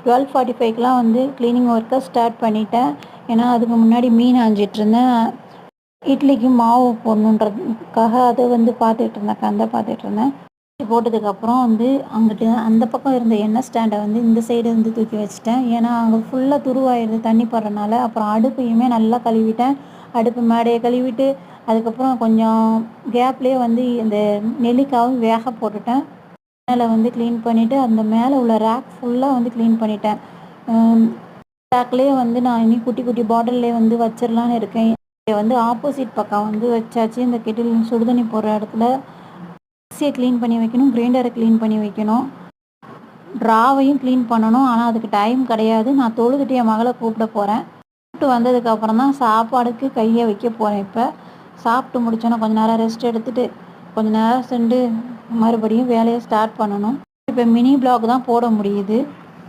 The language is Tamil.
12:45க்குலாம் வந்து க்ளீனிங் ஒர்க்கை ஸ்டார்ட் பண்ணிட்டேன். ஏன்னா அதுக்கு முன்னாடி மீன் ஆஞ்சிட்ருந்தேன். இட்லிக்கு மாவு போடணுன்றதுக்காக அதை வந்து பார்த்துட்ருந்தேன், கந்த பார்த்துட்ருந்தேன். போட்டதுக்கப்புறம் வந்து அங்கிட்டு அந்த பக்கம் இருந்த எண்ணெய் ஸ்டாண்டை வந்து இந்த சைடு வந்து தூக்கி வச்சுட்டேன். ஏன்னா அங்கே ஃபுல்லாக துருவாயிருது தண்ணி படுறனால. அப்புறம் அடுப்பையுமே நல்லா கழுவிட்டேன். அடுப்பு மேடையை கழுவிட்டு அதுக்கப்புறம் கொஞ்சம் கேப்லேயே வந்து இந்த நெல்லிக்காவும் வேக போட்டுட்டேன். மேலே வந்து க்ளீன் பண்ணிவிட்டு அந்த மேலே உள்ள ரேக் ஃபுல்லாக வந்து க்ளீன் பண்ணிட்டேன். ரேக்லேயே வந்து நான் இனி குட்டி குட்டி பாட்டில்லே வந்து வச்சிடலான்னு இருக்கேன். இதை வந்து ஆப்போசிட் பக்கம் வந்து வச்சாச்சு. இந்த கெட்டில் சுடுதண்ணி போடுற இடத்துல மிக்ஸியை க்ளீன் பண்ணி வைக்கணும், கிரைண்டரை க்ளீன் பண்ணி வைக்கணும், ட்ராவையும் க்ளீன் பண்ணணும். ஆனால் அதுக்கு டைம் கிடையாது. நான் தொழுதுட்டு என் மகளை கூப்பிட போகிறேன். கூப்பிட்டு வந்ததுக்கப்புறம் தான் சாப்பாடுக்கு கையை வைக்க போகிறேன். இப்போ சாப்பிட்டு முடிச்சோன்னா கொஞ்சம் நேரம் ரெஸ்ட் எடுத்துகிட்டு கொஞ்சம் நேரம் சென்று மறுபடியும் வேலையை ஸ்டார்ட் பண்ணணும். இப்போ மினி ப்ளாக் தான் போட முடியுது.